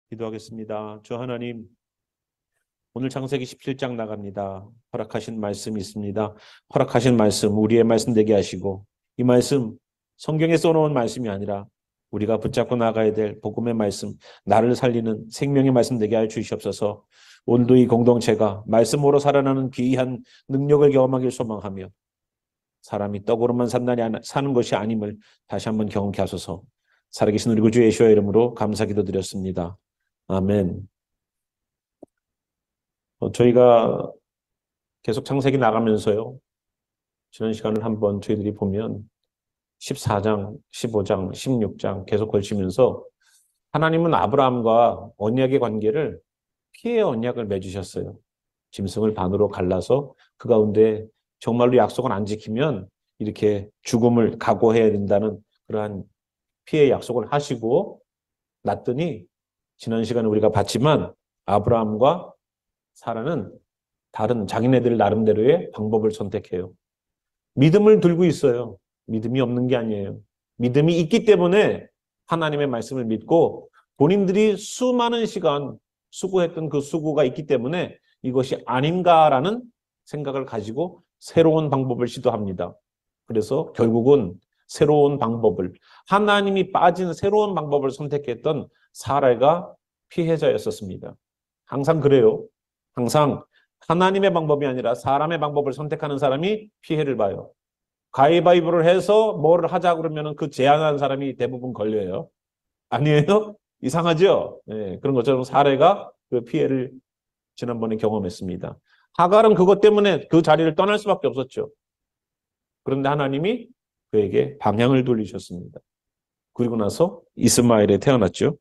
기도하겠습니다. 주 하나님, 오늘 창세기 17장 나갑니다. 허락하신 말씀이 있습니다. 허락하신 말씀, 우리의 말씀 되게 하시고, 이 말씀 성경에 써놓은 말씀이 아니라 우리가 붙잡고 나가야 될 복음의 말씀, 나를 살리는 생명의 말씀 되게 하여 주시옵소서. 오늘도 이 공동체가 말씀으로 살아나는 귀한 능력을 경험하길 소망하며, 사람이 떡으로만 사는 것이 아님을 다시 한번 경험케 하소서. 살아계신 우리 구주 예수의 이름으로 감사 기도드렸습니다. 아멘. 저희가 계속 창세기 나가면서요, 지난 시간을 한번 저희들이 보면 14장, 15장, 16장 계속 걸치면서 하나님은 아브라함과 언약의 관계를 피해 언약을 맺으셨어요. 짐승을 반으로 갈라서 그 가운데 정말로 약속을 안 지키면 이렇게 죽음을 각오해야 된다는 그러한 피해 약속을 하시고 났더니, 지난 시간에 우리가 봤지만 아브라함과 사라는 다른 자기네들 나름대로의 방법을 선택해요. 믿음을 들고 있어요. 믿음이 없는 게 아니에요. 믿음이 있기 때문에 하나님의 말씀을 믿고 본인들이 수많은 시간 수고했던 그 수고가 있기 때문에 이것이 아닌가라는 생각을 가지고 새로운 방법을 시도합니다. 그래서 결국은 새로운 방법을, 하나님이 빠진 새로운 방법을 선택했던 사라가 피해자였었습니다. 항상 그래요. 항상 하나님의 방법이 아니라 사람의 방법을 선택하는 사람이 피해를 봐요. 가위바위보를 해서 뭐를 하자 그러면 그 제안한 사람이 대부분 걸려요. 아니에요? 이상하죠? 네, 그런 것처럼 사례가 그 피해를 지난번에 경험했습니다. 하갈은 그것 때문에 그 자리를 떠날 수밖에 없었죠. 그런데 하나님이 그에게 방향을 돌리셨습니다. 그리고 나서 이스마엘에 태어났죠.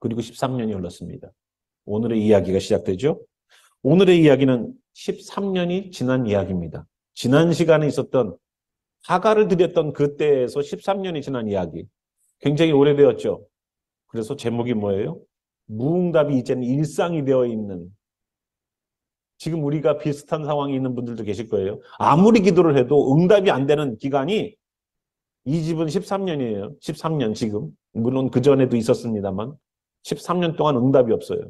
그리고 13년이 흘렀습니다. 오늘의 이야기가 시작되죠. 오늘의 이야기는 13년이 지난 이야기입니다. 지난 시간에 있었던 하갈을 드렸던 그때에서 13년이 지난 이야기. 굉장히 오래되었죠. 그래서 제목이 뭐예요? 무응답이 이제는 일상이 되어 있는. 지금 우리가 비슷한 상황이 있는 분들도 계실 거예요. 아무리 기도를 해도 응답이 안 되는 기간이, 이 집은 13년이에요. 13년 지금. 물론 그전에도 있었습니다만 13년 동안 응답이 없어요.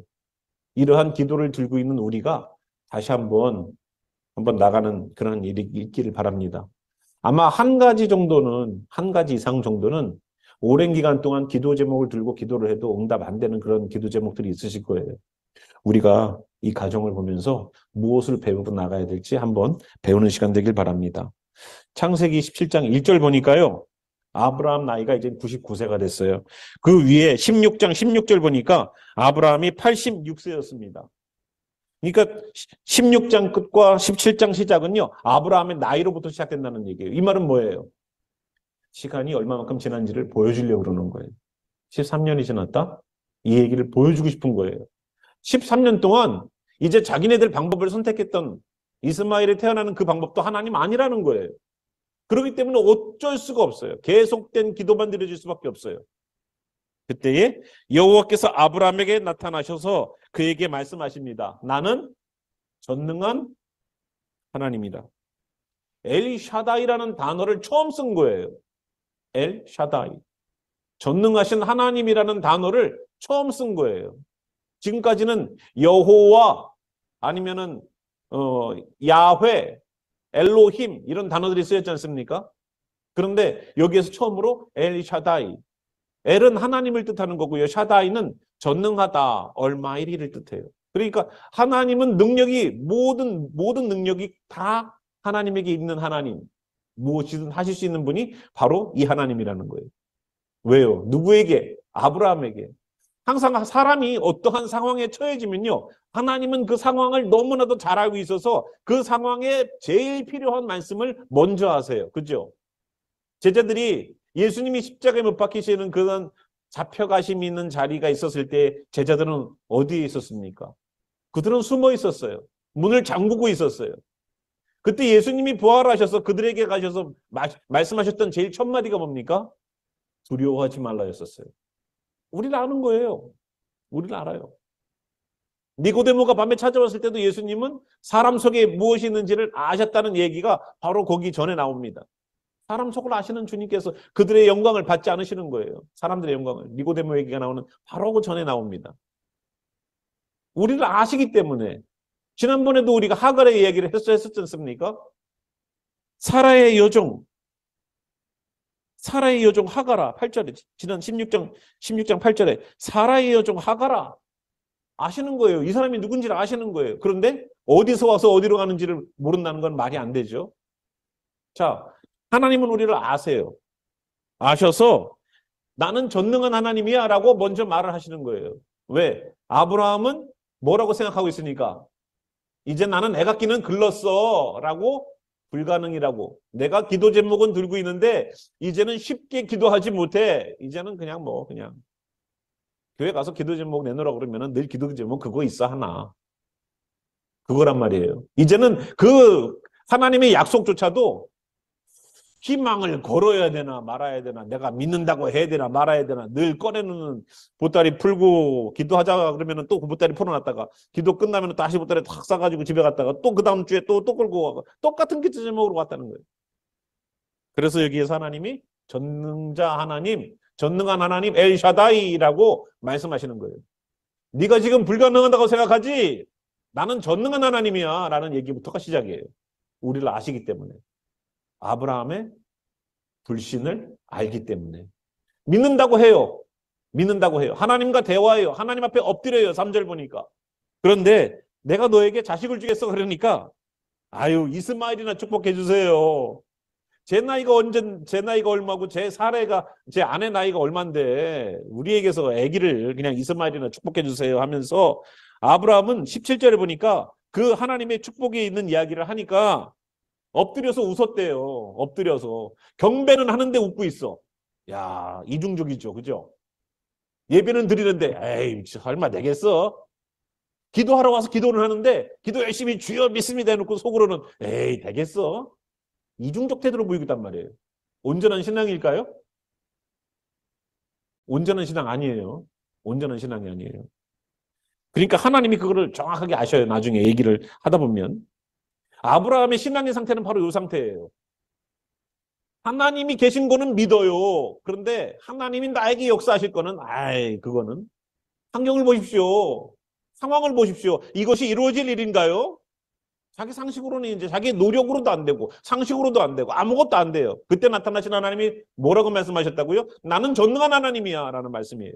이러한 기도를 들고 있는 우리가 다시 한번 나가는 그런 일이 있기를 바랍니다. 아마 한 가지 이상 정도는 오랜 기간 동안 기도 제목을 들고 기도를 해도 응답 안 되는 그런 기도 제목들이 있으실 거예요. 우리가 이 가정을 보면서 무엇을 배우고 나가야 될지 한번 배우는 시간 되길 바랍니다. 창세기 17장 1절 보니까요, 아브라함 나이가 이제 99세가 됐어요. 그 위에 16장 16절 보니까 아브라함이 86세였습니다. 그러니까 16장 끝과 17장 시작은요, 아브라함의 나이로부터 시작된다는 얘기예요. 이 말은 뭐예요? 시간이 얼마만큼 지난지를 보여주려고 그러는 거예요. 13년이 지났다? 이 얘기를 보여주고 싶은 거예요. 13년 동안 이제 자기네들 방법을 선택했던 이스마엘이 태어나는 그 방법도 하나님 아니라는 거예요. 그렇기 때문에 어쩔 수가 없어요. 계속된 기도만 드려질 수밖에 없어요. 그때에 여호와께서 아브라함에게 나타나셔서 그에게 말씀하십니다. 나는 전능한 하나님이다. 엘샤다이라는 단어를 처음 쓴 거예요. 엘샤다이. 전능하신 하나님이라는 단어를 처음 쓴 거예요. 지금까지는 여호와 아니면은 야훼, 엘로힘 이런 단어들이 쓰였지 않습니까? 그런데 여기에서 처음으로 엘샤다이. 엘은 하나님을 뜻하는 거고요. 샤다이는 전능하다, 얼마이리를 뜻해요. 그러니까 하나님은 능력이, 모든 능력이 다 하나님에게 있는 하나님. 무엇이든 하실 수 있는 분이 바로 이 하나님이라는 거예요. 왜요? 누구에게? 아브라함에게. 항상 사람이 어떠한 상황에 처해지면요, 하나님은 그 상황을 너무나도 잘 알고 있어서 그 상황에 제일 필요한 말씀을 먼저 하세요. 그죠? 제자들이 예수님이 십자가에 못 박히시는 그런 잡혀가심이 있는 자리가 있었을 때 제자들은 어디에 있었습니까? 그들은 숨어 있었어요. 문을 잠그고 있었어요. 그때 예수님이 부활하셔서 그들에게 가셔서 말씀하셨던 제일 첫 마디가 뭡니까? 두려워하지 말라였었어요. 우리는 아는 거예요. 우리는 알아요. 니고데모가 밤에 찾아왔을 때도 예수님은 사람 속에 무엇이 있는지를 아셨다는 얘기가 바로 거기 전에 나옵니다. 사람 속을 아시는 주님께서 그들의 영광을 받지 않으시는 거예요. 사람들의 영광을. 니고데모 얘기가 나오는 바로 그 전에 나옵니다. 우리를 아시기 때문에. 지난번에도 우리가 하갈의 이야기를 했었지 않습니까? 사라의 여종 하가라 8절에 지난 16장 8절에 사라의 여종 하가라 아시는 거예요. 이 사람이 누군지를 아시는 거예요. 그런데 어디서 와서 어디로 가는지를 모른다는 건 말이 안 되죠. 자, 하나님은 우리를 아세요. 아셔서 나는 전능한 하나님이야 라고 먼저 말을 하시는 거예요. 왜? 아브라함은 뭐라고 생각하고 있으니까 이제 나는 애가 끼는 글렀어 라고 불가능이라고. 내가 기도 제목은 들고 있는데 이제는 쉽게 기도하지 못해. 이제는 그냥 교회 가서 기도 제목 내놓으라고 그러면은 늘 기도 제목 그거 있어 하나. 그거란 말이에요. 이제는 그 하나님의 약속조차도 희망을 걸어야 되나 말아야 되나, 내가 믿는다고 해야 되나 말아야 되나, 늘 꺼내놓는 보따리 풀고 기도하자 그러면은 또 그 보따리 풀어놨다가 기도 끝나면 다시 보따리 탁 싸가지고 집에 갔다가 또 그 다음 주에 또 끌고 가고 똑같은 기도 제목으로 갔다는 거예요. 그래서 여기에서 하나님이 전능자 하나님, 전능한 하나님 엘샤다이라고 말씀하시는 거예요. 네가 지금 불가능하다고 생각하지? 나는 전능한 하나님이야 라는 얘기부터가 시작이에요. 우리를 아시기 때문에. 아브라함의 불신을 알기 때문에. 믿는다고 해요. 하나님과 대화해요. 하나님 앞에 엎드려요. 3절 보니까. 그런데 내가 너에게 자식을 주겠어 그러니까 아유 이스마엘이나 축복해 주세요. 제 나이가 얼마고 제 아내 나이가 얼만데 우리에게서 아기를 그냥 이스마엘이나 축복해 주세요 하면서 아브라함은 17절에 보니까 그 하나님의 축복이 있는 이야기를 하니까 엎드려서 웃었대요. 엎드려서. 경배는 하는데 웃고 있어. 야, 이중적이죠. 그죠? 예배는 드리는데 에이 설마 되겠어? 기도하러 와서 기도를 하는데 기도 열심히 주여 믿습니다 해놓고 속으로는 에이 되겠어? 이중적 태도로 보이고 있단 말이에요. 온전한 신앙일까요? 온전한 신앙 아니에요. 온전한 신앙이 아니에요. 그러니까 하나님이 그거를 정확하게 아셔요. 나중에 얘기를 하다 보면. 아브라함의 신앙의 상태는 바로 이 상태예요. 하나님이 계신 거는 믿어요. 그런데 하나님이 나에게 역사하실 거는 그거는 환경을 보십시오. 상황을 보십시오. 이것이 이루어질 일인가요? 자기 상식으로는 이제 자기 노력으로도 안 되고 상식으로도 안 되고 아무것도 안 돼요. 그때 나타나신 하나님이 뭐라고 말씀하셨다고요? 나는 전능한 하나님이야 라는 말씀이에요.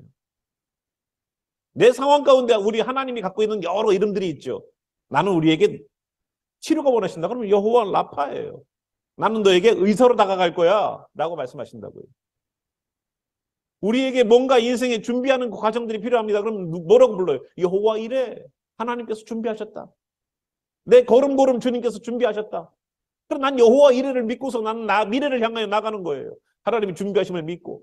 내 상황 가운데 우리 하나님이 갖고 있는 여러 이름들이 있죠. 나는 우리에게 치료가 원하신다. 그러면 여호와 라파예요. 나는 너에게 의사로 다가갈 거야 라고 말씀하신다고요. 우리에게 뭔가 인생에 준비하는 그 과정들이 필요합니다. 그럼 뭐라고 불러요? 여호와 이레. 하나님께서 준비하셨다. 내 걸음걸음 주님께서 준비하셨다. 그럼 난 여호와 이레를 믿고서 나는 미래를 향하여 나가는 거예요. 하나님이 준비하심을 믿고.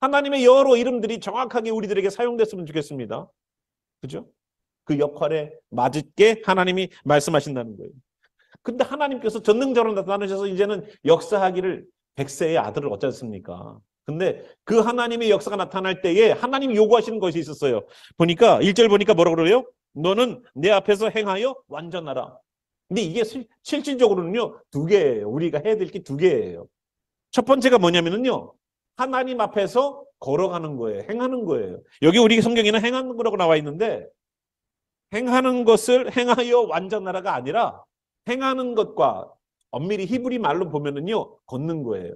하나님의 여러 이름들이 정확하게 우리들에게 사용됐으면 좋겠습니다. 그죠? 그 역할에 맞게 하나님이 말씀하신다는 거예요. 근데 하나님께서 전능자로 나타나셔서 이제는 역사하기를 100세의 아들을 얻지 않습니까? 근데 그 하나님의 역사가 나타날 때에 하나님이 요구하시는 것이 있었어요. 보니까 1절 보니까 뭐라고 그래요? 너는 내 앞에서 행하여 완전하라. 근데 이게 실질적으로는요 2개예요. 우리가 해야 될 게 2개예요. 첫 번째가 뭐냐면요 하나님 앞에서 걸어가는 거예요. 행하는 거예요. 여기 우리 성경에는 행하는 거라고 나와 있는데 행하는 것을 행하여 완전하라가 아니라 행하는 것과 엄밀히 히브리 말로 보면은요 걷는 거예요.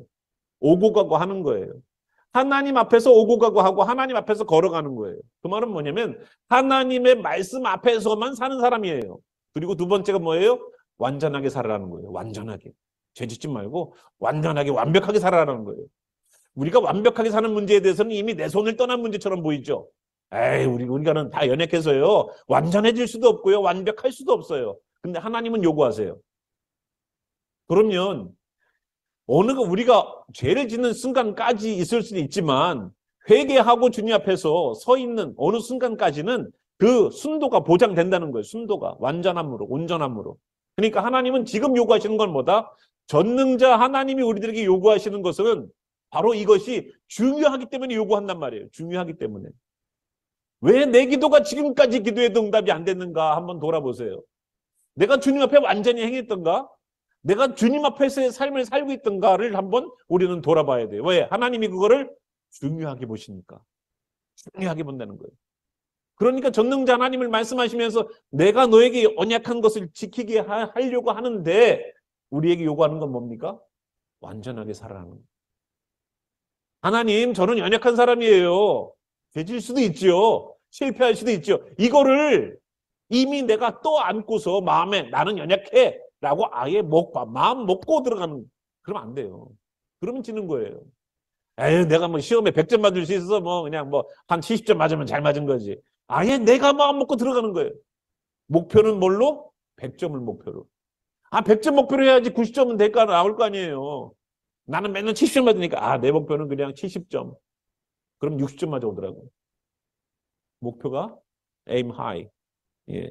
오고 가고 하는 거예요. 하나님 앞에서 오고 가고 하고 하나님 앞에서 걸어가는 거예요. 그 말은 뭐냐면 하나님의 말씀 앞에서만 사는 사람이에요. 그리고 두 번째가 뭐예요? 완전하게 살아라는 거예요. 완전하게. 죄 짓지 말고 완전하게 완벽하게 살아라는 거예요. 우리가 완벽하게 사는 문제에 대해서는 이미 내 손을 떠난 문제처럼 보이죠. 우리가는 다 연약해서요. 완전해질 수도 없고요. 완벽할 수도 없어요. 근데 하나님은 요구하세요. 그러면 우리가 죄를 짓는 순간까지 있을 수도 있지만 회개하고 주님 앞에서 서 있는 어느 순간까지는 그 순도가 보장된다는 거예요. 순도가 완전함으로 온전함으로. 그러니까 하나님은 지금 요구하시는 건 뭐다? 전능자 하나님이 우리들에게 요구하시는 것은 바로 이것이 중요하기 때문에 요구한단 말이에요. 중요하기 때문에. 왜 내 기도가 지금까지 기도해도 응답이 안 됐는가 한번 돌아보세요. 내가 주님 앞에 완전히 행했던가? 내가 주님 앞에서의 삶을 살고 있던가를 한번 우리는 돌아봐야 돼요. 왜? 하나님이 그거를 중요하게 보시니까. 중요하게 본다는 거예요. 그러니까 전능자 하나님을 말씀하시면서 내가 너에게 언약한 것을 지키게 하려고 하는데 우리에게 요구하는 건 뭡니까? 완전하게 살아가는 거예요. 하나님, 저는 연약한 사람이에요. 되질 수도 있죠. 실패할 수도 있죠. 이거를 이미 내가 또 안고서 마음에 나는 연약해 라고 아예 마음 먹고 들어가는, 그러면 안 돼요. 그러면 지는 거예요. 에휴, 내가 뭐 시험에 100점 맞을 수 있어서 뭐 그냥 뭐 한 70점 맞으면 잘 맞은 거지. 아예 내가 마음 먹고 들어가는 거예요. 목표는 뭘로? 100점을 목표로. 100점 목표로 해야지 90점은 될까 나올 거 아니에요. 나는 맨날 70점 맞으니까 내 목표는 그냥 70점. 그럼 60점 맞아 오더라고. 목표가 aim high. 예.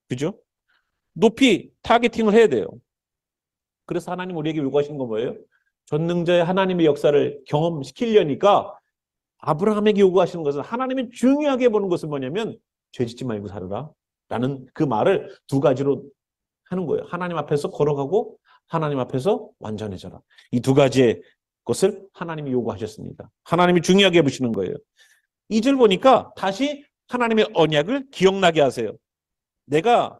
그죠? 높이 타겟팅을 해야 돼요. 그래서 하나님 우리에게 요구하시는 건 뭐예요? 전능자의 하나님의 역사를 경험시키려니까 아브라함에게 요구하시는 것은 하나님이 중요하게 보는 것은 뭐냐면 죄짓지 말고 살아라 라는 그 말을 두 가지로 하는 거예요. 하나님 앞에서 걸어가고 하나님 앞에서 완전해져라. 이 두 가지의 것을 하나님이 요구하셨습니다. 하나님이 중요하게 보시는 거예요. 2절 보니까 다시 하나님의 언약을 기억나게 하세요. 내가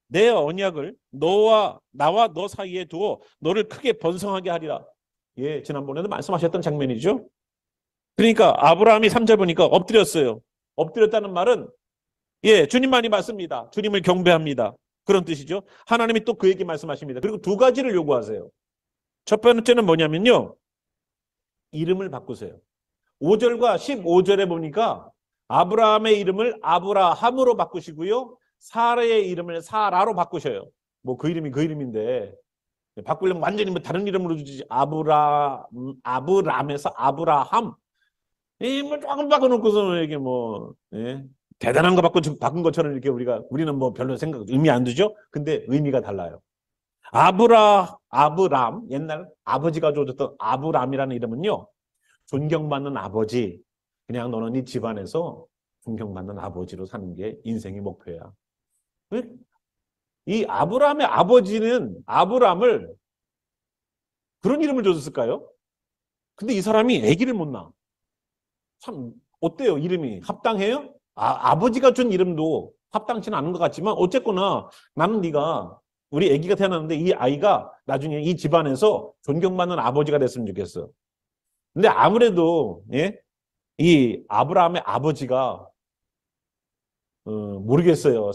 내 언약을 나와 너 사이에 두어 너를 크게 번성하게 하리라. 예, 지난번에도 말씀하셨던 장면이죠. 그러니까 아브라함이 3절 보니까 엎드렸어요. 엎드렸다는 말은 주님만이 맞습니다. 주님을 경배합니다. 그런 뜻이죠. 하나님이 또 그에게 말씀하십니다. 그리고 두 가지를 요구하세요. 첫 번째는 뭐냐면요. 이름을 바꾸세요. 5절과 15절에 보니까 아브라함의 이름을 아브라함으로 바꾸시고요. 사라의 이름을 사라로 바꾸셔요. 뭐 그 이름이 그 이름인데 바꾸려면 완전히 뭐 다른 이름으로 주지. 아브람에서 아브라함. 뭐 조금 바꿔놓고서 이게 대단한 거 바꾼 것처럼 이렇게 우리는 뭐 별로 의미 안 두죠? 근데 의미가 달라요. 아브람, 옛날 아버지가 줘줬던 아브람이라는 이름은요, 존경받는 아버지. 그냥 너는 네 집안에서 존경받는 아버지로 사는 게 인생의 목표야. 이 아브람의 아버지는 아브람을 그런 이름을 줬을까요? 근데 이 사람이 아기를 못 낳아. 참 어때요? 이름이 합당해요? 아버지가 준 이름도 합당치는 않은 것 같지만 어쨌거나 나는 네가 우리 아기가 태어났는데 이 아이가 나중에 이 집안에서 존경받는 아버지가 됐으면 좋겠어. 근데 아무래도 이 아브라함의 아버지가 모르겠어요.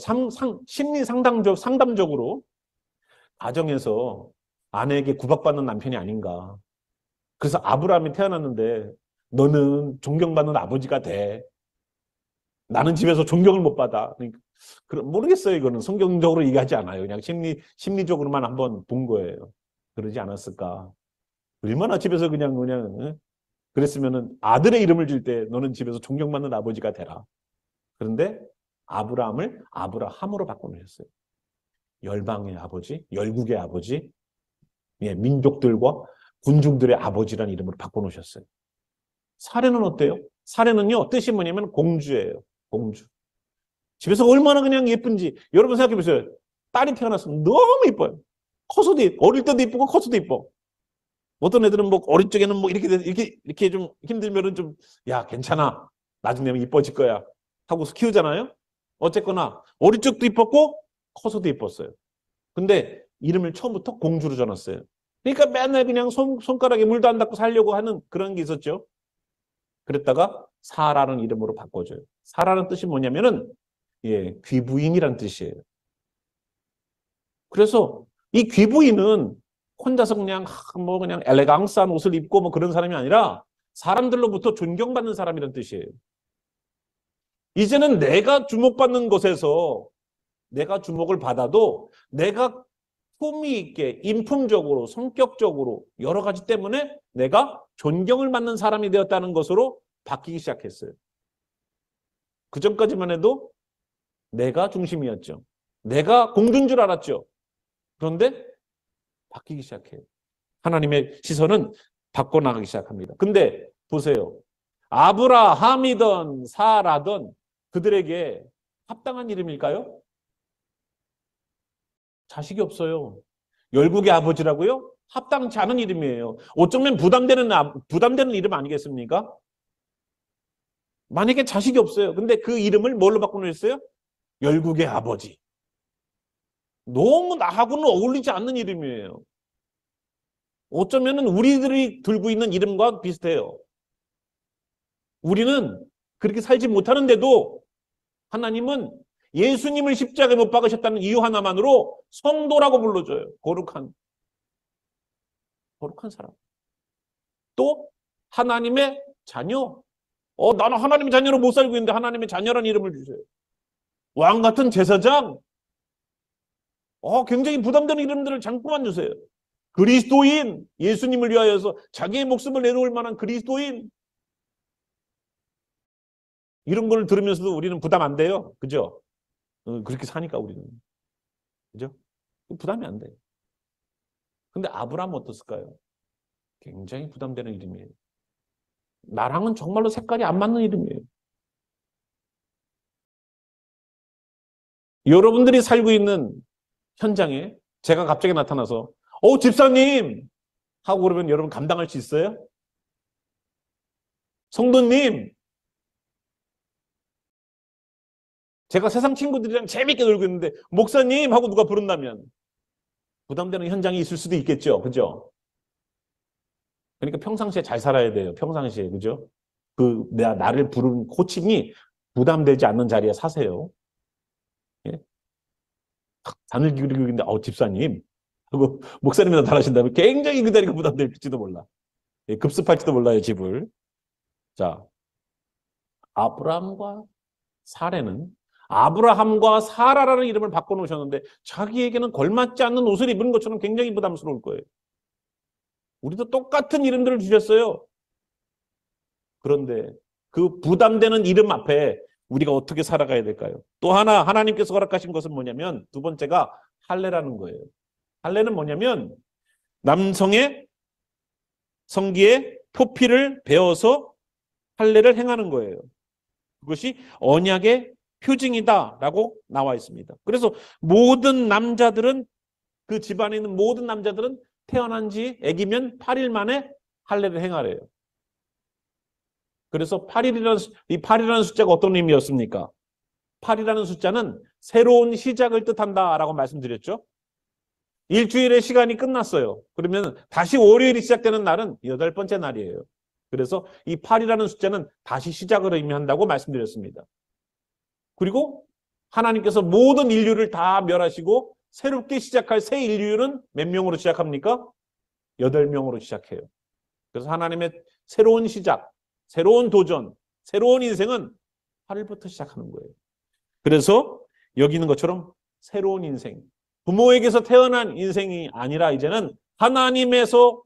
심리 상담적으로 가정에서 아내에게 구박받는 남편이 아닌가. 그래서 아브라함이 태어났는데 너는 존경받는 아버지가 돼. 나는 집에서 존경을 못 받아. 그러니까 모르겠어요. 이거는 성경적으로 얘기하지 않아요. 그냥 심리적으로만 한번 본 거예요. 그러지 않았을까. 얼마나 집에서 그냥 그랬으면은 아들의 이름을 줄 때 너는 집에서 존경받는 아버지가 되라. 그런데 아브라함을 아브라함으로 바꿔놓으셨어요. 열방의 아버지, 열국의 아버지, 민족들과 군중들의 아버지라는 이름으로 바꿔놓으셨어요. 사례는 어때요? 사례는요, 뜻이 뭐냐면 공주예요. 공주. 집에서 얼마나 그냥 예쁜지. 여러분 생각해 보세요. 딸이 태어났으면 너무 예뻐요. 커서도 어릴 때도 예쁘고 커서도 예뻐. 어떤 애들은 뭐 어린 쪽에는 뭐 이렇게 좀 힘들면은 좀 야 괜찮아. 나중에 되면 이뻐질 거야. 하고서 키우잖아요. 어쨌거나 어릴 적도 이뻤고 커서도 이뻤어요. 근데 이름을 처음부터 공주로 줘놨어요. 그러니까 맨날 그냥 손가락에 물도 안 닿고 살려고 하는 그런 게 있었죠. 그랬다가 사라는 이름으로 바꿔줘요. 사라는 뜻이 뭐냐면은 귀부인이란 뜻이에요. 그래서 이 귀부인은 혼자서 그냥 엘레강스한 옷을 입고 뭐 그런 사람이 아니라 사람들로부터 존경받는 사람이란 뜻이에요. 이제는 내가 주목받는 곳에서 내가 주목을 받아도 내가 품위 있게 인품적으로 성격적으로 여러 가지 때문에 내가 존경을 받는 사람이 되었다는 것으로 바뀌기 시작했어요. 그 전까지만 해도 내가 중심이었죠. 내가 공주인 줄 알았죠. 그런데 바뀌기 시작해요. 하나님의 시선은 바꿔나가기 시작합니다. 근데 보세요. 아브라함이든 사라든 그들에게 합당한 이름일까요? 자식이 없어요. 열국의 아버지라고요? 합당치 않은 이름이에요. 어쩌면 부담되는 이름 아니겠습니까? 만약에 자식이 없어요. 근데 그 이름을 뭘로 바꿔놓으셨어요? 열국의 아버지. 너무 나하고는 어울리지 않는 이름이에요. 어쩌면 우리들이 들고 있는 이름과 비슷해요. 우리는 그렇게 살지 못하는데도 하나님은 예수님을 십자가에 못 박으셨다는 이유 하나만으로 성도라고 불러줘요. 거룩한 사람. 또 하나님의 자녀. 나는 하나님의 자녀로 못 살고 있는데 하나님의 자녀라는 이름을 주세요. 왕 같은 제사장. 굉장히 부담되는 이름들을 잠깐만 주세요. 그리스도인. 예수님을 위하여서 자기의 목숨을 내놓을 만한 그리스도인. 이런 걸 들으면서도 우리는 부담 안 돼요. 그죠? 그렇게 사니까 우리는. 그죠? 부담이 안 돼요. 근데 아브라함은 어떻을까요? 굉장히 부담되는 이름이에요. 나랑은 정말로 색깔이 안 맞는 이름이에요. 여러분들이 살고 있는 현장에 제가 갑자기 나타나서 집사님! 하고 그러면 여러분 감당할 수 있어요? 성도님! 제가 세상 친구들이랑 재밌게 놀고 있는데 목사님! 하고 누가 부른다면 부담되는 현장이 있을 수도 있겠죠. 그죠? 그러니까 평상시에 잘 살아야 돼요. 평상시에. 그죠? 나를 부른 호칭이 부담되지 않는 자리에 사세요. 예? 단을 기울이고 있는데, 집사님. 하고 목사님이 나타나신다면 굉장히 그 자리가 부담될지도 몰라. 예, 급습할지도 몰라요, 집을. 자, 아브라함과 사라는 아브라함과 사라라는 이름을 바꿔놓으셨는데 자기에게는 걸맞지 않는 옷을 입은 것처럼 굉장히 부담스러울 거예요. 우리도 똑같은 이름들을 주셨어요. 그런데 그 부담되는 이름 앞에 우리가 어떻게 살아가야 될까요? 또 하나 하나님께서 허락하신 것은 뭐냐면 두 번째가 할례라는 거예요. 할례는 뭐냐면 남성의 성기에 표피를 베어서 할례를 행하는 거예요. 그것이 언약의 표징이다라고 나와 있습니다. 그래서 모든 남자들은 그 집안에 있는 모든 남자들은 태어난 지 아기면 8일 만에 할례를 행하래요. 그래서 8일이라는 이 8이라는 숫자가 어떤 의미였습니까? 8이라는 숫자는 새로운 시작을 뜻한다라고 말씀드렸죠. 일주일의 시간이 끝났어요. 그러면 다시 월요일이 시작되는 날은 8번째 날이에요. 그래서 이 8이라는 숫자는 다시 시작을 의미한다고 말씀드렸습니다. 그리고 하나님께서 모든 인류를 다 멸하시고 새롭게 시작할 새 인류는 몇 명으로 시작합니까? 8명으로 시작해요. 그래서 하나님의 새로운 시작, 새로운 도전, 새로운 인생은 8일부터 시작하는 거예요. 그래서 여기 있는 것처럼 새로운 인생, 부모에게서 태어난 인생이 아니라 이제는 하나님에서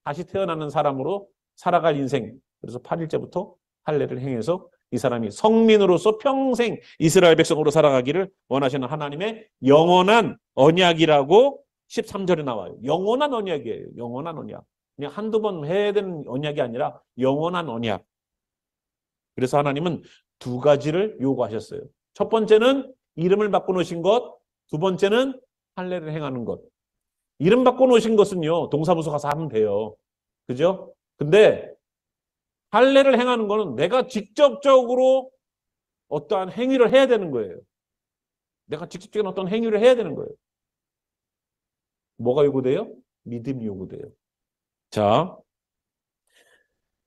다시 태어나는 사람으로 살아갈 인생. 그래서 8일째부터 할례를 행해서 이 사람이 성민으로서 평생 이스라엘 백성으로 살아가기를 원하시는 하나님의 영원한 언약이라고 13절에 나와요. 영원한 언약이에요. 영원한 언약. 그냥 한두 번 해야 되는 언약이 아니라 영원한 언약. 그래서 하나님은 두 가지를 요구하셨어요. 첫 번째는 이름을 바꿔놓으신 것, 두 번째는 할례를 행하는 것. 이름 바꿔놓으신 것은요, 동사무소 가서 하면 돼요. 그죠? 근데 할례를 행하는 거는 내가 직접적으로 어떠한 행위를 해야 되는 거예요. 내가 직접적인 어떤 행위를 해야 되는 거예요. 뭐가 요구돼요? 믿음이 요구돼요. 자,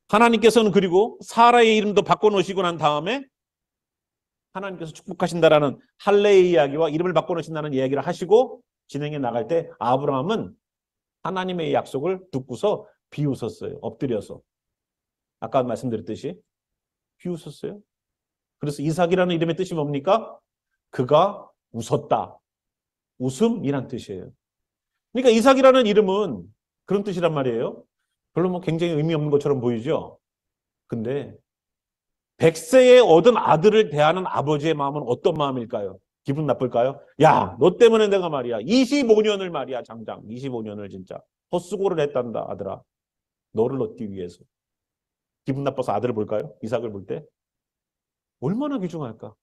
하나님께서는 그리고 사라의 이름도 바꿔놓으시고 난 다음에 하나님께서 축복하신다라는 할례의 이야기와 이름을 바꿔놓으신다는 이야기를 하시고 진행해 나갈 때 아브라함은 하나님의 약속을 듣고서 비웃었어요. 엎드려서. 아까 말씀드렸듯이 비웃었어요. 그래서 이삭이라는 이름의 뜻이 뭡니까? 그가 웃었다. 웃음이란 뜻이에요. 그러니까 이삭이라는 이름은 그런 뜻이란 말이에요. 별로 뭐 굉장히 의미 없는 것처럼 보이죠. 근데 100세에 얻은 아들을 대하는 아버지의 마음은 어떤 마음일까요? 기분 나쁠까요? 야, 너 때문에 내가 말이야. 25년을 말이야, 장장. 25년을 진짜. 헛수고를 했단다, 아들아. 너를 얻기 위해서. 기분 나빠서 아들을 볼까요? 이삭을 볼 때? 얼마나 귀중할까?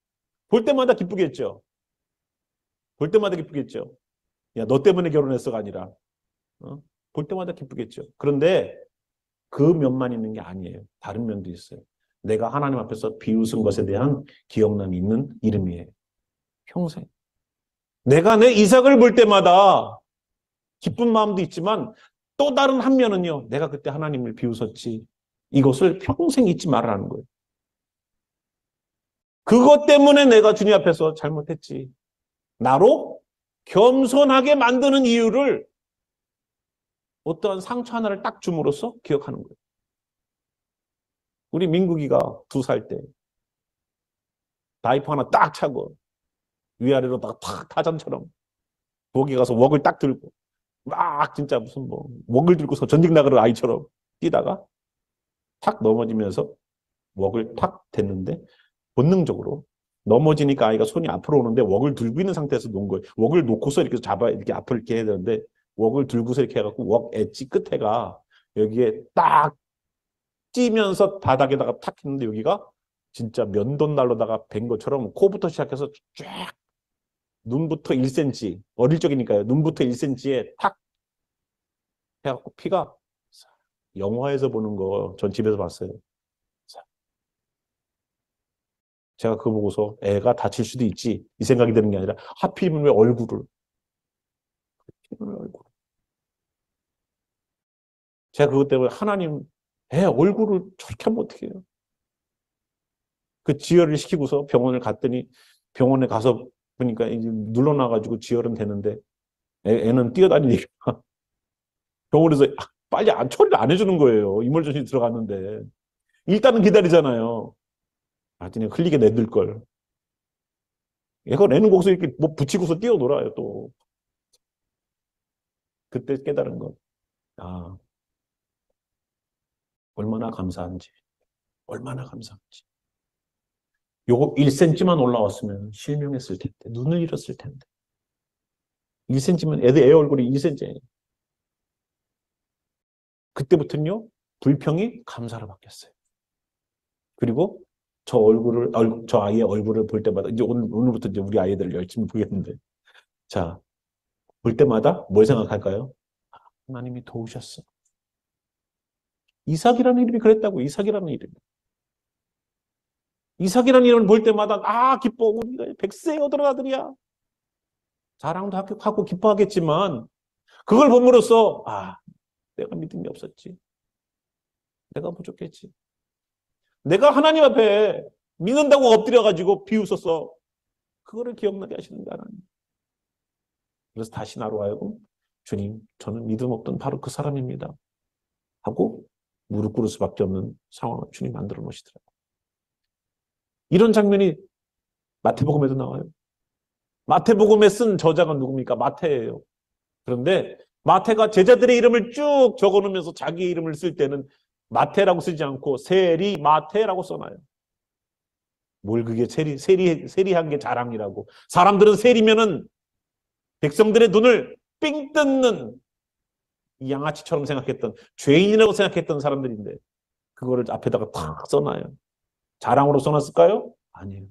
볼 때마다 기쁘겠죠. 볼 때마다 기쁘겠죠. 야, 너 때문에 결혼했어가 아니라 볼 때마다 기쁘겠죠. 그런데 그 면만 있는 게 아니에요. 다른 면도 있어요. 내가 하나님 앞에서 비웃은 것에 대한 기억남이 있는 이름이에요. 평생. 내가 내 이삭을 볼 때마다 기쁜 마음도 있지만 또 다른 한 면은요. 내가 그때 하나님을 비웃었지. 이것을 평생 잊지 말라는 거예요. 그것 때문에 내가 주님 앞에서 잘못했지. 나로 겸손하게 만드는 이유를 어떠한 상처 하나를 딱 줌으로써 기억하는 거예요. 우리 민국이가 2살 때 다이퍼 하나 딱 차고 위아래로다가 탁 타잔처럼 부엌에 가서 웍을 딱 들고 막 진짜 무슨 뭐 웍을 들고서 전직 나가는 아이처럼 뛰다가 탁 넘어지면서 웍을 탁 댔는데 본능적으로 넘어지니까 아이가 손이 앞으로 오는데 웍을 들고 있는 상태에서 놓은 거예요. 웍을 놓고서 이렇게 잡아 이렇게 앞을 이렇게 해야 되는데 웍을 들고서 이렇게 해갖고 웍 엣지 끝에가 여기에 딱 찌면서 바닥에다가 탁 했는데 여기가 진짜 면도날로다가 벤 것처럼 코부터 시작해서 쫙 눈부터 1cm 어릴 적이니까요. 눈부터 1cm에 탁 해갖고 피가 영화에서 보는 거 전 집에서 봤어요. 제가 그거 보고서 애가 다칠 수도 있지 이 생각이 드는 게 아니라 하필이면 왜 얼굴을 제가 그것 때문에 하나님 애 얼굴을 저렇게 하면 어떻게 해요? 그 지혈을 시키고서 병원을 갔더니 병원에 가서 보니까 이제 눌러놔가지고 지혈은 되는데 애는 뛰어다니니까 병원에서 빨리 처리를 안 해주는 거예요. 이멀전시 들어갔는데 일단은 기다리잖아요. 나중에 흘리게 내들 걸. 얘가 애는 거기서 이렇게 뭐 붙이고서 뛰어놀아요 또. 그때 깨달은 것. 아, 얼마나 감사한지. 얼마나 감사한지. 요거 1cm만 올라왔으면 실명했을 텐데. 눈을 잃었을 텐데. 1cm면 애 얼굴이 2cm예요. 그때부터는요. 불평이 감사로 바뀌었어요. 그리고 저 아이의 얼굴을 볼 때마다 이제 오늘부터 이제 우리 아이들을 열심히 보겠는데. 자, 볼 때마다 뭘 생각할까요? 하나님이 도우셨어. 이삭이라는 이름이 그랬다고. 이삭이라는 이름. 이삭이라는 이름을 볼 때마다 기뻐. 우리가 100세의 어들아들이야. 자랑도 하고 기뻐하겠지만 그걸 봄으로써 내가 믿음이 없었지. 내가 부족했지. 내가 하나님 앞에 믿는다고 엎드려가지고 비웃었어. 그거를 기억나게 하시는 게 하나님. 그래서 다시 나로 하여금 주님, 저는 믿음 없던 바로 그 사람입니다. 하고 무릎 꿇을 수밖에 없는 상황을 주님 만들어 놓으시더라고요. 이런 장면이 마태복음에도 나와요. 마태복음에 쓴 저자가 누굽니까? 마태예요. 그런데 마태가 제자들의 이름을 쭉 적어놓으면서 자기 이름을 쓸 때는 마태라고 쓰지 않고 세리 마태라고 써놔요. 뭘 그게 세리한 게 자랑이라고. 사람들은 세리면은 백성들의 눈을 삥 뜯는 양아치처럼 생각했던 죄인이라고 생각했던 사람들인데 그거를 앞에다가 탁 써놔요. 자랑으로 써놨을까요? 아니에요.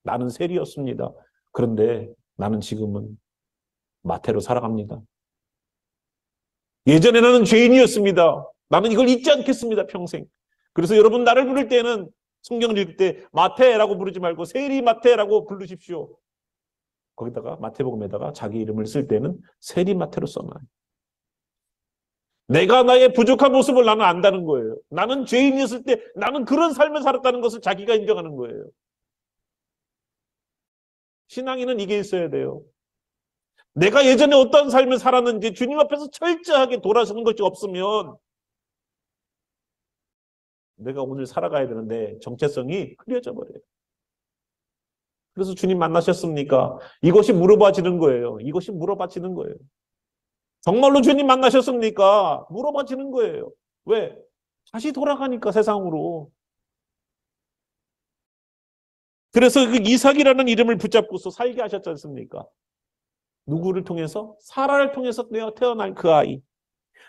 나는 세리였습니다. 그런데 나는 지금은 마태로 살아갑니다. 예전에 나는 죄인이었습니다. 나는 이걸 잊지 않겠습니다. 평생. 그래서 여러분 나를 부를 때는 성경을 읽을 때 마태라고 부르지 말고 세리 마태라고 부르십시오. 거기다가 마태복음에다가 자기 이름을 쓸 때는 세리 마태로 써놔요. 내가 나의 부족한 모습을 나는 안다는 거예요. 나는 죄인이었을 때 나는 그런 삶을 살았다는 것을 자기가 인정하는 거예요. 신앙인은 이게 있어야 돼요. 내가 예전에 어떤 삶을 살았는지 주님 앞에서 철저하게 돌아서는 것이 없으면 내가 오늘 살아가야 되는데 정체성이 흐려져 버려요. 그래서 주님 만나셨습니까? 이것이 물어봐지는 거예요. 이것이 물어봐지는 거예요. 정말로 주님 만나셨습니까? 물어봐지는 거예요. 왜? 다시 돌아가니까 세상으로. 그래서 그 이삭이라는 이름을 붙잡고서 살게 하셨지 않습니까? 누구를 통해서? 사라를 통해서 태어날 그 아이.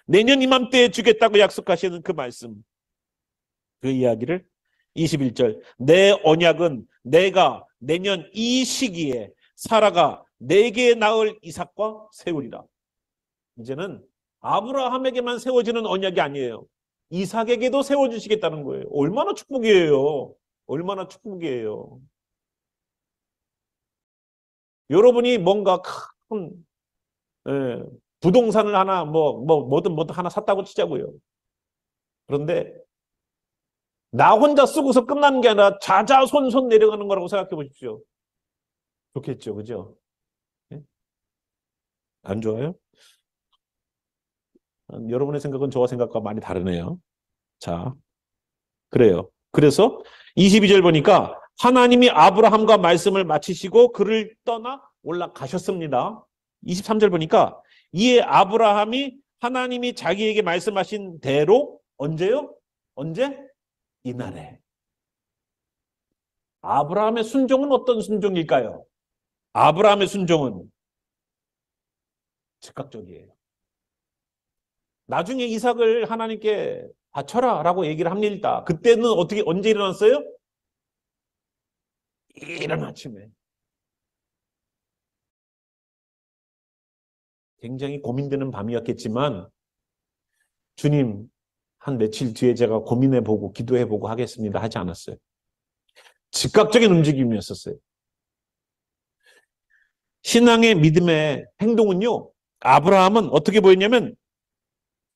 내년 이맘때에 주겠다고 약속하시는 그 말씀. 그 이야기를 21절 내 언약은 내가 내년 이 시기에 사라가 내게 낳을 이삭과 세우리라. 이제는 아브라함에게만 세워지는 언약이 아니에요. 이삭에게도 세워주시겠다는 거예요. 얼마나 축복이에요. 얼마나 축복이에요. 여러분이 뭔가 큰 부동산을 하나 뭐든 하나 샀다고 치자고요. 그런데 나 혼자 쓰고서 끝나는 게 아니라 자자손손 내려가는 거라고 생각해 보십시오. 좋겠죠, 그죠? 네? 안 좋아요? 여러분의 생각은 저와 생각과 많이 다르네요. 자, 그래요. 그래서 22절 보니까 하나님이 아브라함과 말씀을 마치시고 그를 떠나 올라가셨습니다. 23절 보니까 이에 아브라함이 하나님이 자기에게 말씀하신 대로 언제요? 언제? 이날에. 아브라함의 순종은 어떤 순종일까요? 아브라함의 순종은 즉각적이에요. 나중에 이삭을 하나님께 바쳐라 라고 얘기를 합니다. 그때는 어떻게 언제 일어났어요? 이른 아침에. 굉장히 고민되는 밤이었겠지만 주님 한 며칠 뒤에 제가 고민해보고 기도해보고 하겠습니다 하지 않았어요. 즉각적인 움직임이었었어요. 신앙의 믿음의 행동은요, 아브라함은 어떻게 보였냐면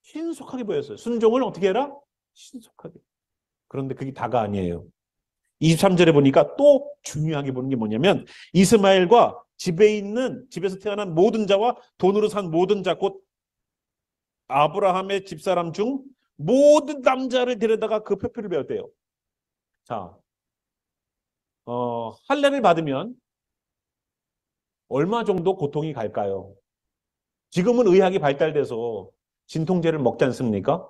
신속하게 보였어요. 순종을 어떻게 해라? 신속하게. 그런데 그게 다가 아니에요. 23절에 보니까 또 중요하게 보는 게 뭐냐면 이스마엘과 집에서 태어난 모든 자와 돈으로 산 모든 자 곧 아브라함의 집사람 중 모든 남자를 데려다가 그 표표를 배웠대요. 자, 할례를 받으면 얼마 정도 고통이 갈까요? 지금은 의학이 발달돼서 진통제를 먹지 않습니까?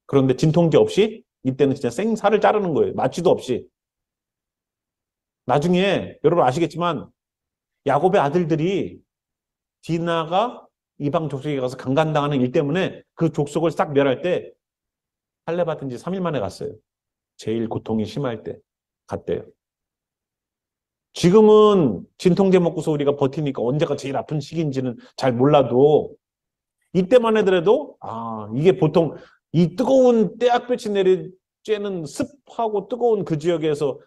그런데 진통제 없이 이때는 진짜 생살을 자르는 거예요. 마취도 없이. 나중에 여러분 아시겠지만 야곱의 아들들이 디나가 이방 족속에 가서 강간당하는 일 때문에 그 족속을 싹 멸할 때 할례 받은 지 3일 만에 갔어요. 제일 고통이 심할 때 갔대요. 지금은 진통제 먹고서 우리가 버티니까 언제가 제일 아픈 시기인지는 잘 몰라도 이때만 해더라도 이게 보통 이 뜨거운 떼약볕이 내리쬐는 습하고 뜨거운 그 지역에서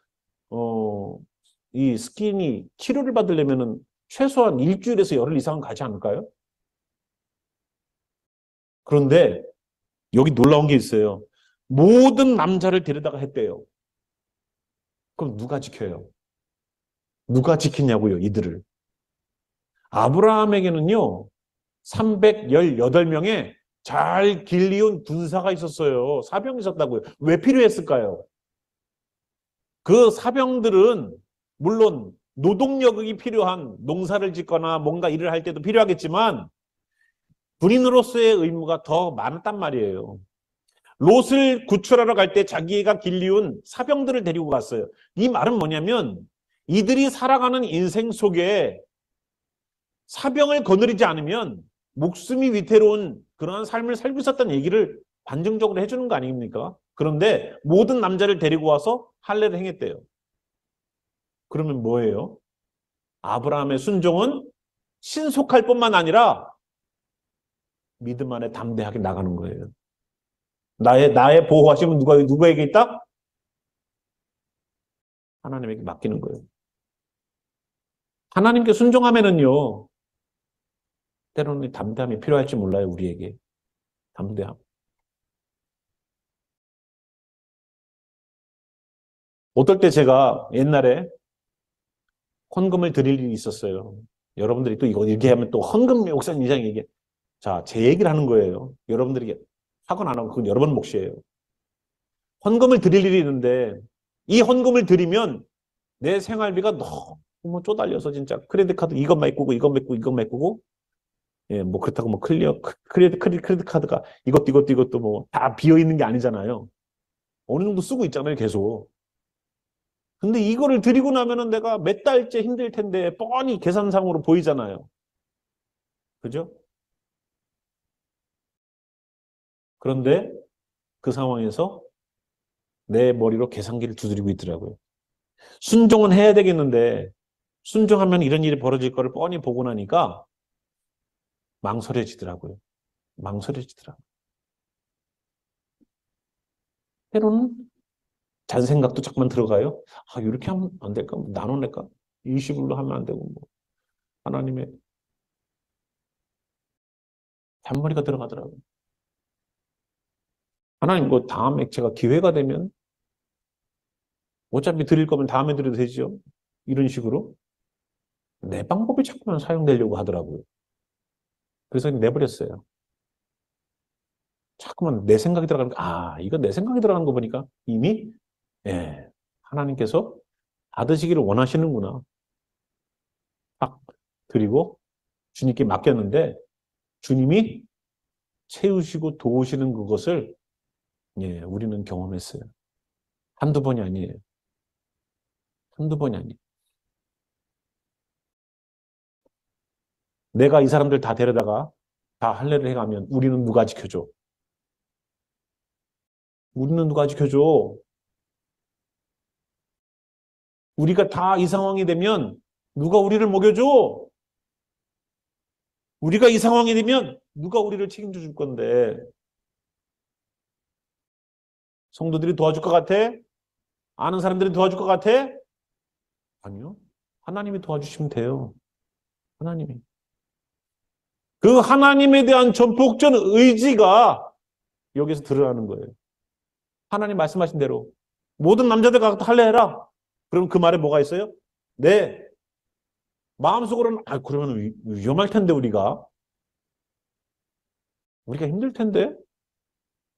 이 스킨이 치료를 받으려면은 최소한 일주일에서 열흘 이상은 가지 않을까요? 그런데 여기 놀라운 게 있어요. 모든 남자를 데려다가 했대요. 그럼 누가 지켜요? 누가 지키냐고요, 이들을. 아브라함에게는요, 318명의 잘 길리운 군사가 있었어요. 사병이 있었다고요. 왜 필요했을까요? 그 사병들은 물론 노동력이 필요한 농사를 짓거나 뭔가 일을 할 때도 필요하겠지만 군인으로서의 의무가 더 많았단 말이에요. 롯을 구출하러 갈 때 자기가 길리운 사병들을 데리고 갔어요. 이 말은 뭐냐면 이들이 살아가는 인생 속에 사병을 거느리지 않으면 목숨이 위태로운 그러한 삶을 살고 있었다는 얘기를 반증적으로 해주는 거 아닙니까? 그런데 모든 남자를 데리고 와서 할례를 행했대요. 그러면 뭐예요? 아브라함의 순종은 신속할 뿐만 아니라 믿음 안에 담대하게 나가는 거예요. 나의 보호하심은 누구에게 있다? 하나님에게 맡기는 거예요. 하나님께 순종하면은요, 때로는 담대함이 필요할지 몰라요, 우리에게. 담대함. 어떨 때 제가 옛날에 헌금을 드릴 일이 있었어요. 여러분들이 또 이거 얘기하면 또 헌금 목사님 이상 얘기해. 자, 제 얘기를 하는 거예요. 여러분들에게 하건 안 하건 그건 여러분 몫이에요. 헌금을 드릴 일이 있는데 이 헌금을 드리면 내 생활비가 너무 쪼달려서 진짜 크레딧 카드 이것 메꾸고 이것 메꾸고 이것 메꾸고 예, 뭐 그렇다고 뭐 크레딧 카드가 이것도 뭐 다 비어 있는 게 아니잖아요. 어느 정도 쓰고 있잖아요, 계속. 근데 이거를 드리고 나면은 내가 몇 달째 힘들 텐데 뻔히 계산상으로 보이잖아요. 그죠? 그런데 그 상황에서 내 머리로 계산기를 두드리고 있더라고요. 순종은 해야 되겠는데 순종하면 이런 일이 벌어질 거를 뻔히 보고 나니까 망설여지더라고요. 망설여지더라고요. 때로는 잔생각도 자꾸만 들어가요. 아, 이렇게 하면 안 될까? 뭐 나눠낼까? 일시불로 하면 안 되고, 뭐. 하나님의 잔머리가 들어가더라고요. 하나님, 뭐, 다음에 제가 기회가 되면, 어차피 드릴 거면 다음에 드려도 되죠? 이런 식으로. 내 방법이 자꾸만 사용되려고 하더라고요. 그래서 내버렸어요. 자꾸만 내 생각이 들어가는 거, 아, 이거 내 생각이 들어가는 거 보니까 이미, 예, 하나님께서 받으시기를 원하시는구나. 딱 드리고 주님께 맡겼는데 주님이 채우시고 도우시는 그것을 예, 우리는 경험했어요. 한두 번이 아니에요. 한두 번이 아니에요. 내가 이 사람들 다 데려다가 다 할례를 해가면 우리는 누가 지켜줘? 우리는 누가 지켜줘? 우리가 다 이 상황이 되면 누가 우리를 먹여줘? 우리가 이 상황이 되면 누가 우리를 책임져 줄 건데 성도들이 도와줄 것 같아? 아는 사람들이 도와줄 것 같아? 아니요. 하나님이 도와주시면 돼요. 하나님이. 그 하나님에 대한 전폭전 의지가 여기서 드러나는 거예요. 하나님 말씀하신 대로 모든 남자들 가서 할례해라. 그럼 그 말에 뭐가 있어요? 네. 마음속으로는 아 그러면 위험할 텐데 우리가 힘들 텐데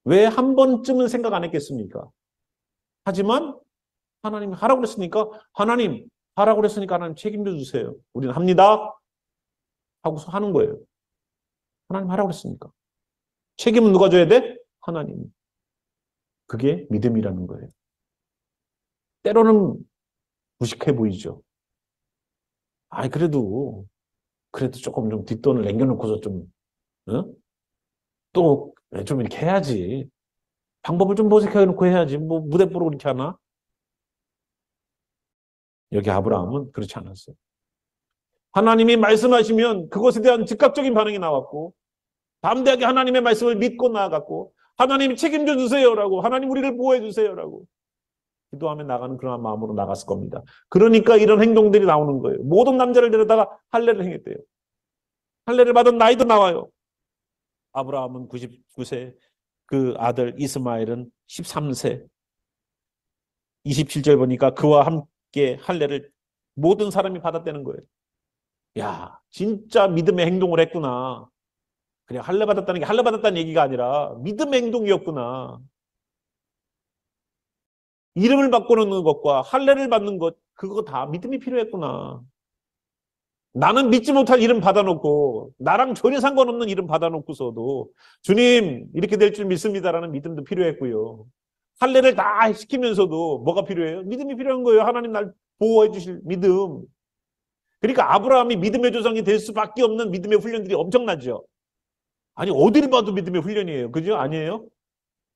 왜 한 번쯤은 생각 안 했겠습니까? 하지만 하나님이 하라고 그랬으니까 하나님 하라고 그랬으니까 하나님 책임져 주세요. 우리는 합니다. 하고서 하는 거예요. 하나님 하라고 그랬으니까. 책임은 누가 져야 돼? 하나님. 그게 믿음이라는 거예요. 때로는 무식해 보이죠. 아이, 그래도 조금 좀 뒷돈을 남겨놓고서 좀, 어? 또, 좀 이렇게 해야지. 방법을 좀 모색해놓고 해야지. 뭐, 무대뽀로 그렇게 하나? 여기 아브라함은 그렇지 않았어요. 하나님이 말씀하시면 그것에 대한 즉각적인 반응이 나왔고, 담대하게 하나님의 말씀을 믿고 나아갔고, 하나님이 책임져 주세요라고, 하나님 우리를 보호해 주세요라고, 기도하며 나가는 그런 마음으로 나갔을 겁니다. 그러니까 이런 행동들이 나오는 거예요. 모든 남자를 데려다가 할례를 행했대요. 할례를 받은 나이도 나와요. 아브라함은 99세, 그 아들 이스마엘은 13세. 27절 보니까 그와 함께 할례를 모든 사람이 받았다는 거예요. 야, 진짜 믿음의 행동을 했구나. 그냥 할례 받았다는 게 할례 받았다는 얘기가 아니라 믿음의 행동이었구나. 이름을 바꾸는 것과 할례를 받는 것, 그거 다 믿음이 필요했구나. 나는 믿지 못할 이름 받아놓고 나랑 전혀 상관없는 이름 받아놓고서도 주님 이렇게 될 줄 믿습니다라는 믿음도 필요했고요. 할례를 다 시키면서도 뭐가 필요해요? 믿음이 필요한 거예요. 하나님 날 보호해 주실 믿음. 그러니까 아브라함이 믿음의 조상이 될 수밖에 없는 믿음의 훈련들이 엄청나죠. 아니 어디를 봐도 믿음의 훈련이에요. 그죠? 아니에요?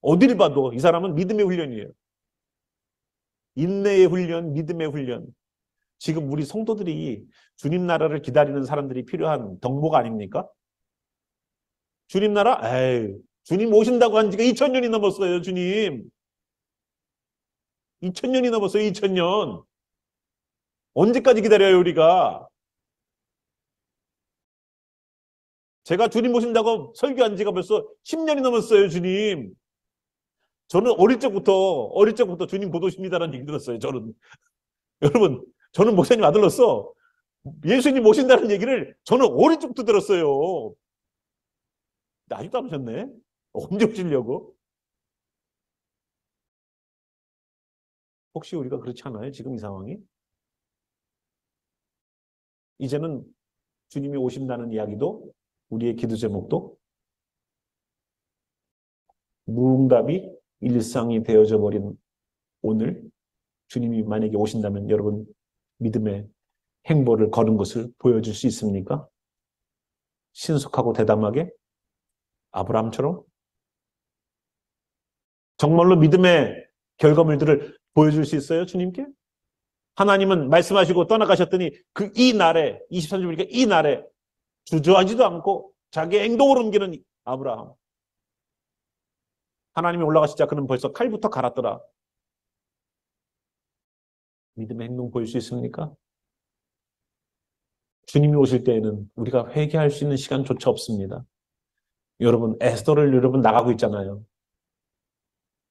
어디를 봐도 이 사람은 믿음의 훈련이에요. 인내의 훈련, 믿음의 훈련. 지금 우리 성도들이 주님 나라를 기다리는 사람들이 필요한 덕목 아닙니까? 주님 나라? 에이, 주님 오신다고 한 지가 2000년이 넘었어요, 주님. 2000년이 넘었어요, 2000년. 언제까지 기다려요, 우리가? 제가 주님 오신다고 설교한 지가 벌써 10년이 넘었어요, 주님. 저는 어릴 적부터 주님 곧 오십니다라는 얘기 들었어요, 저는. 여러분, 저는 목사님 아들로서 예수님 오신다는 얘기를 저는 어릴 적부터 들었어요. 아직도 안 오셨네. 언제 오시려고? 혹시 우리가 그렇지 않아요? 지금 이 상황이? 이제는 주님이 오신다는 이야기도 우리의 기도 제목도 무응답이 일상이 되어져 버린 오늘 주님이 만약에 오신다면 여러분 믿음의 행보를 걸은 것을 보여줄 수 있습니까? 신속하고 대담하게 아브라함처럼 정말로 믿음의 결과물들을 보여줄 수 있어요? 주님께? 하나님은 말씀하시고 떠나가셨더니 그 이 날에 23절 보니까 이 날에 주저하지도 않고 자기 행동을 옮기는 아브라함. 하나님이 올라가시자 그는 벌써 칼부터 갈았더라. 믿음의 행동 보일 수 있습니까? 주님이 오실 때에는 우리가 회개할 수 있는 시간조차 없습니다. 여러분, 에스더를 여러분 나가고 있잖아요.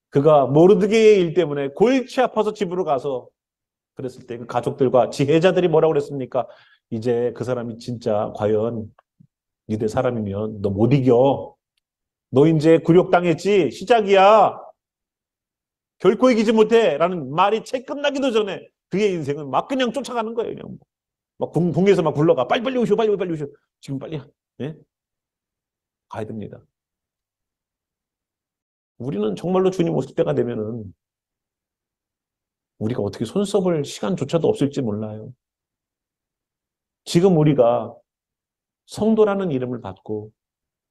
그가 모르드게의 일 때문에 골치 아파서 집으로 가서 그랬을 때 그 가족들과 지혜자들이 뭐라고 그랬습니까? 이제 그 사람이 진짜 과연 니네 사람이면 너 못 이겨. 너 이제 굴욕당했지? 시작이야. 결코 이기지 못해. 라는 말이 채 끝나기도 전에 그의 인생은 막 그냥 쫓아가는 거예요. 그냥 막 궁에서 막 굴러가. 빨리빨리 오시오. 빨리빨리 오시오. 지금 빨리 예? 가야 됩니다. 우리는 정말로 주님 오실 때가 되면은 우리가 어떻게 손 써볼 시간조차도 없을지 몰라요. 지금 우리가 성도라는 이름을 받고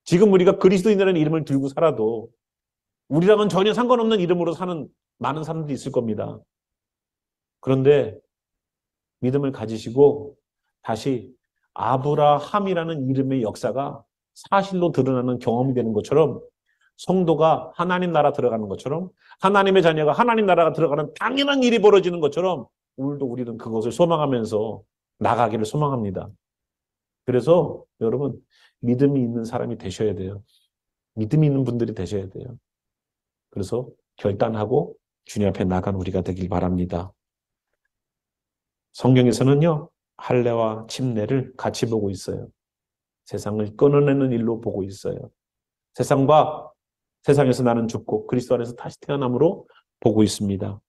지금 우리가 그리스도인이라는 이름을 들고 살아도 우리랑은 전혀 상관없는 이름으로 사는 많은 사람들이 있을 겁니다. 그런데 믿음을 가지시고 다시 아브라함이라는 이름의 역사가 사실로 드러나는 경험이 되는 것처럼 성도가 하나님 나라 들어가는 것처럼 하나님의 자녀가 하나님 나라가 들어가는 당연한 일이 벌어지는 것처럼 오늘도 우리는 그것을 소망하면서 나가기를 소망합니다. 그래서 여러분 믿음이 있는 사람이 되셔야 돼요. 믿음이 있는 분들이 되셔야 돼요. 그래서 결단하고 주님 앞에 나간 우리가 되길 바랍니다. 성경에서는요. 할례와 침례를 같이 보고 있어요. 세상을 끊어내는 일로 보고 있어요. 세상과 세상에서 나는 죽고 그리스도 안에서 다시 태어남으로 보고 있습니다.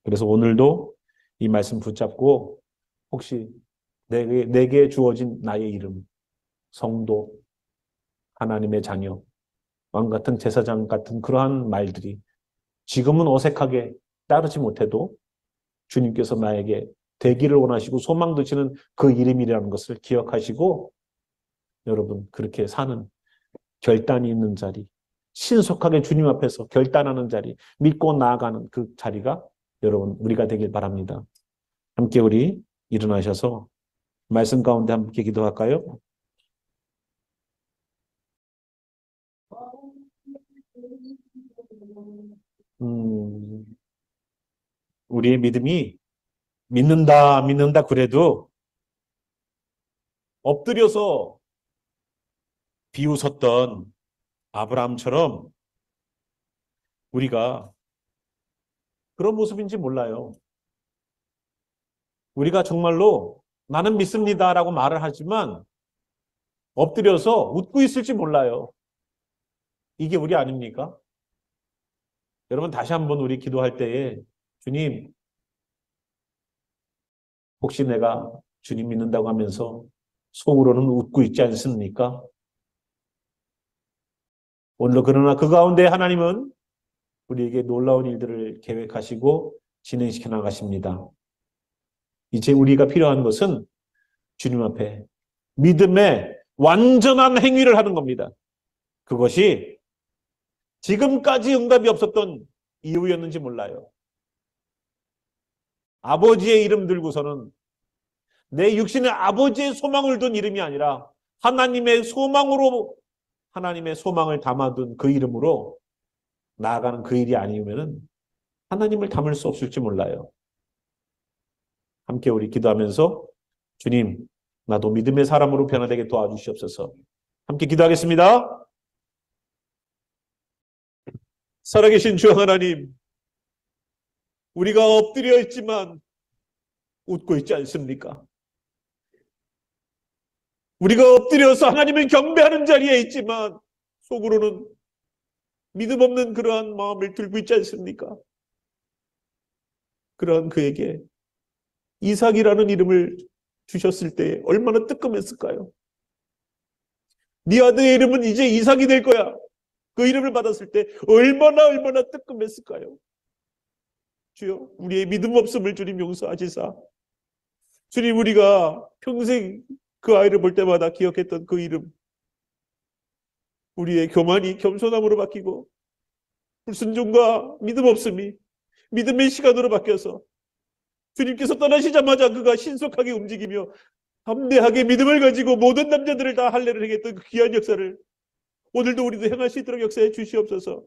그래서 오늘도 이 말씀 붙잡고 혹시 내게 주어진 나의 이름, 성도, 하나님의 자녀, 왕 같은 제사장 같은 그러한 말들이 지금은 어색하게 따르지 못해도 주님께서 나에게 되기를 원하시고 소망 두시는 그 이름이라는 것을 기억하시고 여러분 그렇게 사는 결단이 있는 자리, 신속하게 주님 앞에서 결단하는 자리, 믿고 나아가는 그 자리가 여러분 우리가 되길 바랍니다. 함께 우리 일어나셔서 말씀 가운데 함께 기도할까요? 음, 우리의 믿음이 믿는다 그래도 엎드려서 비웃었던 아브라함처럼 우리가 그런 모습인지 몰라요. 우리가 정말로 나는 믿습니다라고 말을 하지만 엎드려서 웃고 있을지 몰라요. 이게 우리 아닙니까? 여러분 다시 한번 우리 기도할 때에 주님 혹시 내가 주님 믿는다고 하면서 속으로는 웃고 있지 않습니까? 오늘도 그러나 그 가운데 하나님은 우리에게 놀라운 일들을 계획하시고 진행시켜 나가십니다. 이제 우리가 필요한 것은 주님 앞에 믿음의 완전한 행위를 하는 겁니다. 그것이 지금까지 응답이 없었던 이유였는지 몰라요. 아버지의 이름 들고서는 내 육신의 아버지의 소망을 둔 이름이 아니라 하나님의 소망으로 하나님의 소망을 담아둔 그 이름으로 나아가는 그 일이 아니면은 하나님을 담을 수 없을지 몰라요. 함께 우리 기도하면서 주님, 나도 믿음의 사람으로 변화되게 도와주시옵소서. 함께 기도하겠습니다. 살아계신 주 하나님, 우리가 엎드려 있지만 웃고 있지 않습니까? 우리가 엎드려서 하나님을 경배하는 자리에 있지만 속으로는 믿음 없는 그러한 마음을 들고 있지 않습니까? 그러한 그에게 이삭이라는 이름을 주셨을 때 얼마나 뜨끔했을까요? 네 아들의 이름은 이제 이삭이 될 거야. 그 이름을 받았을 때 얼마나 뜨끔했을까요? 주여, 우리의 믿음 없음을 주님 용서하시사 주님 우리가 평생 그 아이를 볼 때마다 기억했던 그 이름 우리의 교만이 겸손함으로 바뀌고 불순종과 믿음 없음이 믿음의 시간으로 바뀌어서 주님께서 떠나시자마자 그가 신속하게 움직이며 담대하게 믿음을 가지고 모든 남자들을 다 할례를 행했던 그 귀한 역사를 오늘도 우리도 행할 수 있도록 역사해 주시옵소서.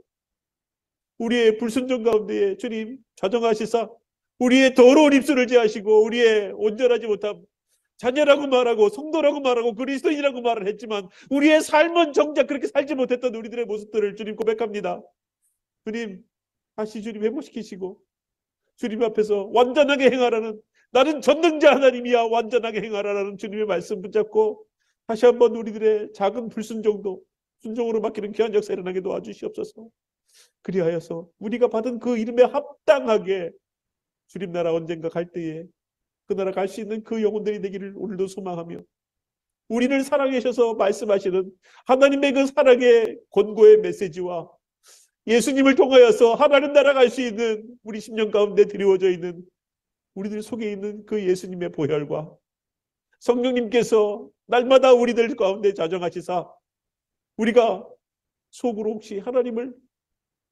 우리의 불순종 가운데에 주님 자정하시사 우리의 더러운 입술을 제하시고 우리의 온전하지 못함, 자녀라고 말하고 성도라고 말하고 그리스도인이라고 말을 했지만 우리의 삶은 정작 그렇게 살지 못했던 우리들의 모습들을 주님 고백합니다. 주님 다시 주님 회복시키시고 주님 앞에서 완전하게 행하라는, 나는 전능자 하나님이야 완전하게 행하라는 주님의 말씀 붙잡고 다시 한번 우리들의 작은 불순종도 순종으로 맡기는 귀한 역사 일어나게 도와주시옵소서. 그리하여서 우리가 받은 그 이름에 합당하게 주님 나라 언젠가 갈 때에 그 나라 갈 수 있는 그 영혼들이 되기를 오늘도 소망하며, 우리를 사랑해 주셔서 말씀하시는 하나님의 그 사랑의 권고의 메시지와 예수님을 통하여서 하나님 나라 갈 수 있는 우리 심령 가운데 드리워져 있는 우리들 속에 있는 그 예수님의 보혈과 성령님께서 날마다 우리들 가운데 자정하시사 우리가 속으로 혹시 하나님을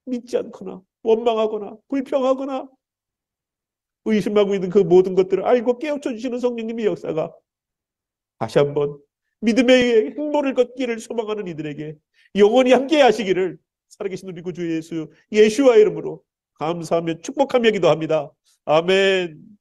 믿지 않거나 원망하거나 불평하거나 의심하고 있는 그 모든 것들을 알고 깨우쳐 주시는 성령님의 역사가 다시 한번 믿음의 행보를 걷기를 소망하는 이들에게 영원히 함께 하시기를 살아계신 우리 구주 예수와의 이름으로 감사하며 축복하며 기도합니다. 아멘.